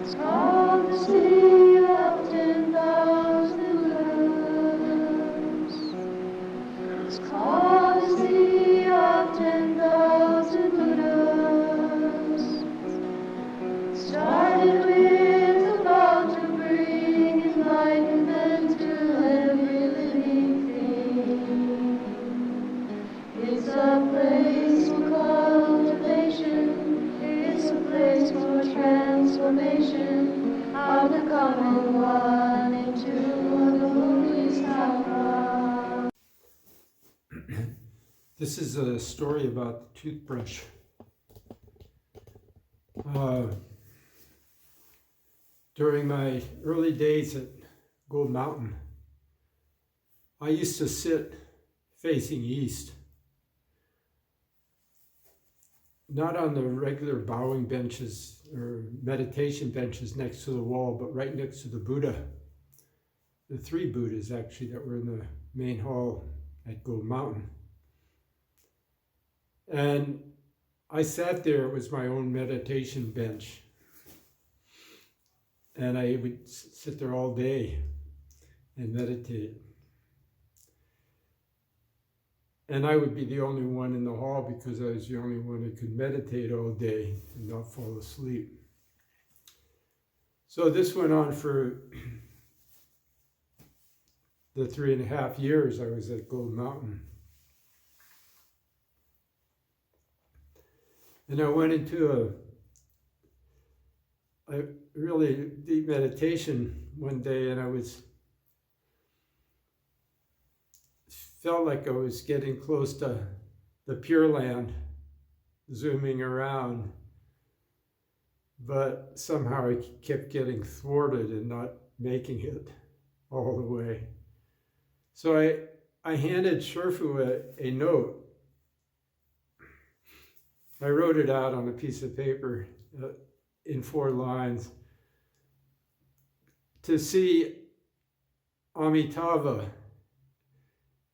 It's called the city of 10,000 lamps. It's called the city of 10,000 Buddhas. Started with the vow to bring enlightenment to every living thing. It's a place for cultivation. It's a place for transformation of the common one into the Bodhisattva. This is a story about the toothbrush. During my early days at Gold Mountain, I used to sit facing east. Not on the regular bowing benches or meditation benches next to the wall, but right next to the Buddha. The 3 Buddhas, actually, that were in the main hall at Gold Mountain. And I sat there. It was my own meditation bench. And I would sit there all day and meditate. And I would be the only one in the hall because I was the only one who could meditate all day and not fall asleep. So this went on for the 3.5 years I was at Gold Mountain. And I went into a really deep meditation one day, and I felt like I was getting close to the Pure Land, zooming around, but somehow I kept getting thwarted and not making it all the way. So I handed Hsuan Hua a note. I wrote it out on a piece of paper in 4 lines. To see Amitabha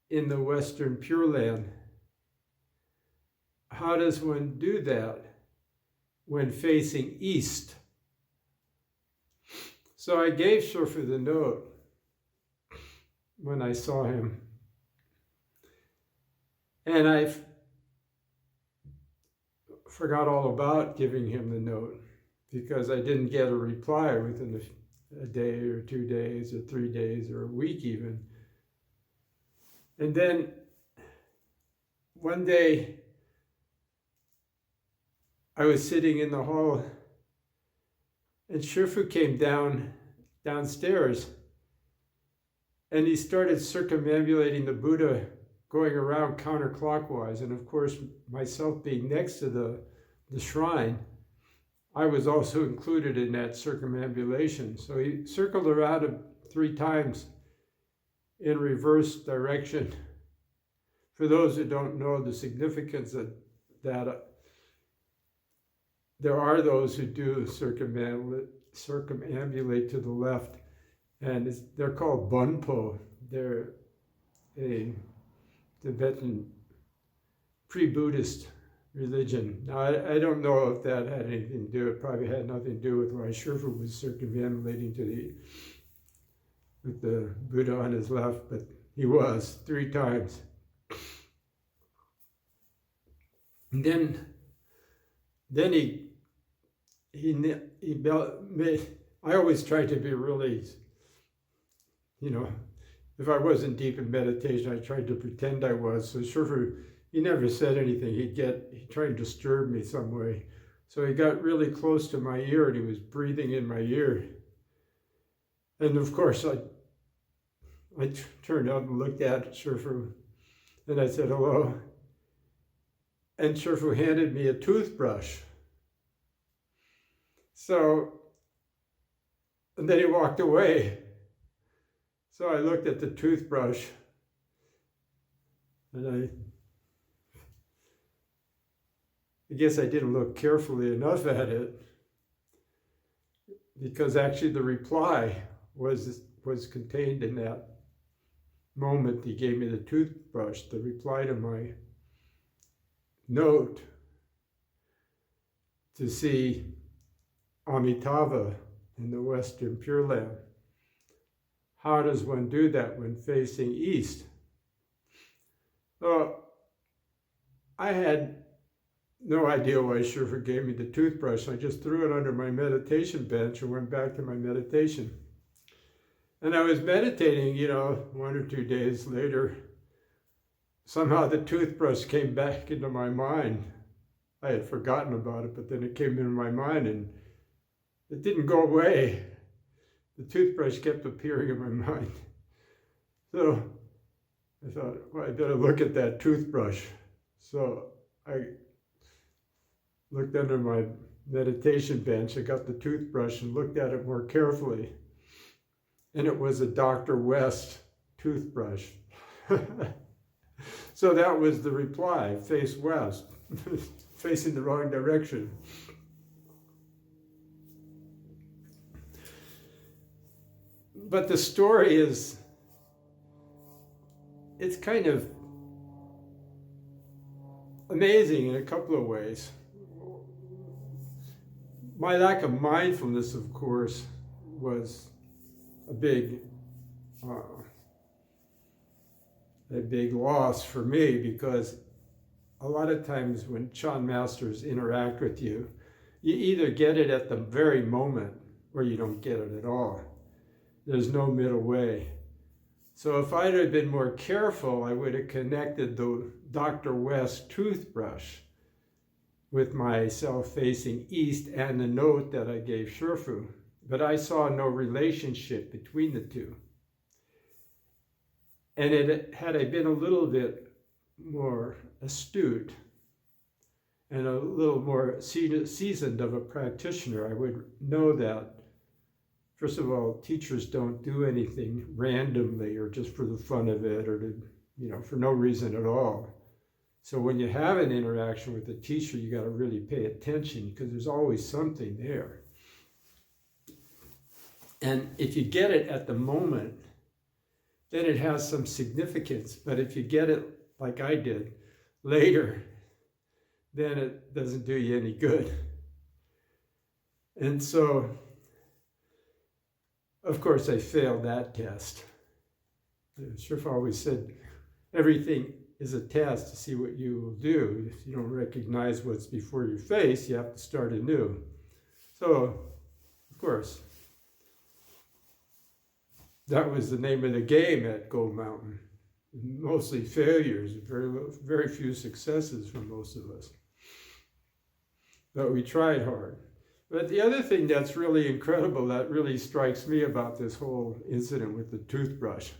in the Western Pure Land. How does one do that when facing east? So I gave Hsuan Hua the note when I saw him. And I forgot all about giving him the note because I didn't get a reply within a day or 2 days or 3 days or a week even. And then one day I was sitting in the hall and Hsuan Hua came downstairs and he started circumambulating the Buddha, going around counterclockwise. And of course, myself being next to the shrine, I was also included in that circumambulation. So he circled around 3 times in reverse direction. For those who don't know the significance of that, there are those who do circumambulate to the left, and they're called Bunpo. They're a Tibetan pre-Buddhist religion. Now, I don't know if that had anything to do, it probably had nothing to do with why Hsuan Hua was circumambulating with the Buddha on his left, but he was 3 times. And then I always tried to be really, if I wasn't deep in meditation, I tried to pretend I was. So Hsuan Hua, he never said anything. He tried to disturb me some way. So he got really close to my ear and he was breathing in my ear. And of course, I turned up and looked at Hsuan Hua and I said, hello. And Hsuan Hua handed me a toothbrush. And then he walked away. So I looked at the toothbrush and I guess I didn't look carefully enough at it, because actually the reply was contained in that moment he gave me the toothbrush. The reply to my note to see Amitabha in the Western Pure Land. How does one do that when facing east? Well, I had no idea why Shifu gave me the toothbrush. I just threw it under my meditation bench and went back to my meditation. And I was meditating, 1 or 2 days later. Somehow the toothbrush came back into my mind. I had forgotten about it, but then it came into my mind and it didn't go away. The toothbrush kept appearing in my mind. So I thought, well, I better look at that toothbrush. So I looked under my meditation bench. I got the toothbrush and looked at it more carefully. And it was a Dr. West toothbrush. So that was the reply, face west, facing the wrong direction. But the story is, it's kind of amazing in a couple of ways. My lack of mindfulness, of course, was a big loss for me, because a lot of times when Chan masters interact with you, you either get it at the very moment or you don't get it at all. There's no middle way. So if I'd have been more careful, I would have connected the Dr. West toothbrush with myself facing east and the note that I gave Shifu. But I saw no relationship between the two. And had I been a little bit more astute and a little more seasoned of a practitioner, I would know that, first of all, teachers don't do anything randomly or just for the fun of it or to, for no reason at all. So when you have an interaction with a teacher, you got to really pay attention, because there's always something there. And if you get it at the moment, then it has some significance. But if you get it like I did later, then it doesn't do you any good. And so, of course, I failed that test. Shifu always said, everything is a test to see what you will do. If you don't recognize what's before your face, you have to start anew. So, of course, that was the name of the game at Gold Mountain. Mostly failures, very few successes for most of us. But we tried hard. But the other thing that's really incredible, that really strikes me about this whole incident with the toothbrush,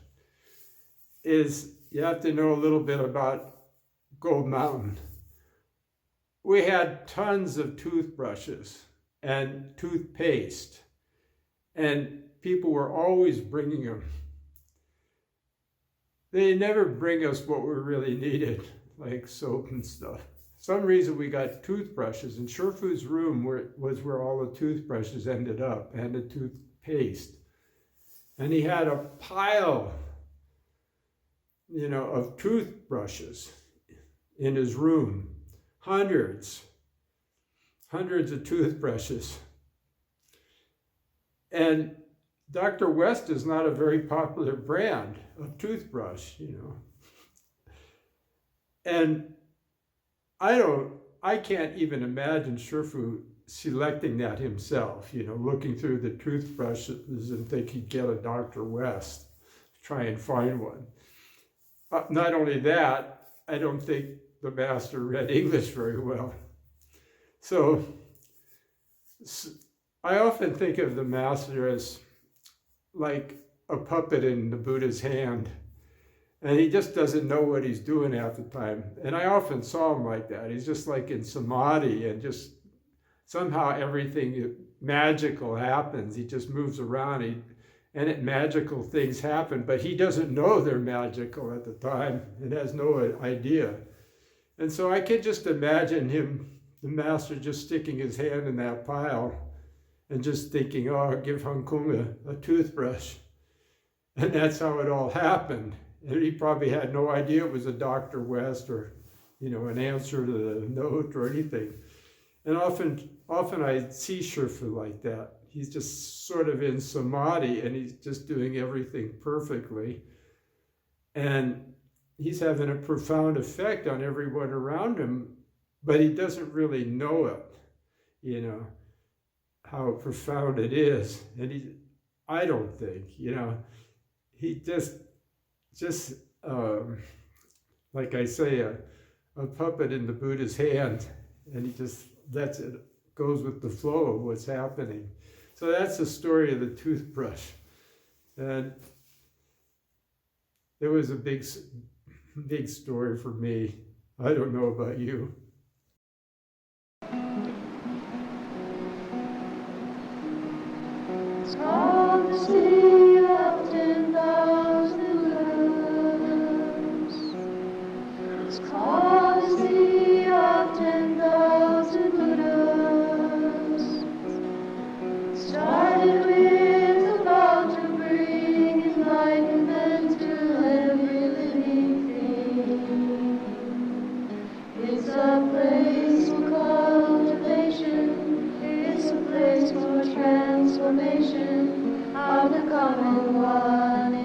is you have to know a little bit about Gold Mountain. We had tons of toothbrushes and toothpaste, and people were always bringing them. They never bring us what we really needed, like soap and stuff. Some reason we got toothbrushes, and Shifu's room was where all the toothbrushes ended up, and the toothpaste. And he had a pile, of toothbrushes in his room. Hundreds of toothbrushes. And Dr. West is not a very popular brand of toothbrush, And I can't even imagine Shifu selecting that himself, looking through the toothbrushes and think he'd get a Dr. West, try and find one. Not only that, I don't think the master read English very well. So I often think of the master as like a puppet in the Buddha's hand. And he just doesn't know what he's doing half the time. And I often saw him like that. He's just like in samadhi, and just somehow everything magical happens. He just moves around, and magical things happen, but he doesn't know they're magical at the time and has no idea. And so I can just imagine him, the master, just sticking his hand in that pile and just thinking, oh, I'll give Hong Kong a toothbrush. And that's how it all happened. And he probably had no idea it was a Dr. West or, an answer to the note or anything. And often I see Shifu like that. He's just sort of in samadhi and he's just doing everything perfectly. And he's having a profound effect on everyone around him, but he doesn't really know it, you know, how profound it is. And I don't think, you know, he just like I say, a puppet in the Buddha's hand, and he just lets it, goes with the flow of what's happening. So that's the story of the toothbrush. And it was a big story for me. I don't know about you. It's called the city of 10,000 Buddhas. It's called the city of 10,000 Buddhas. Started with a vow to bring enlightenment to every living thing. It's a place for cultivation. It's a place for transformation of the common one.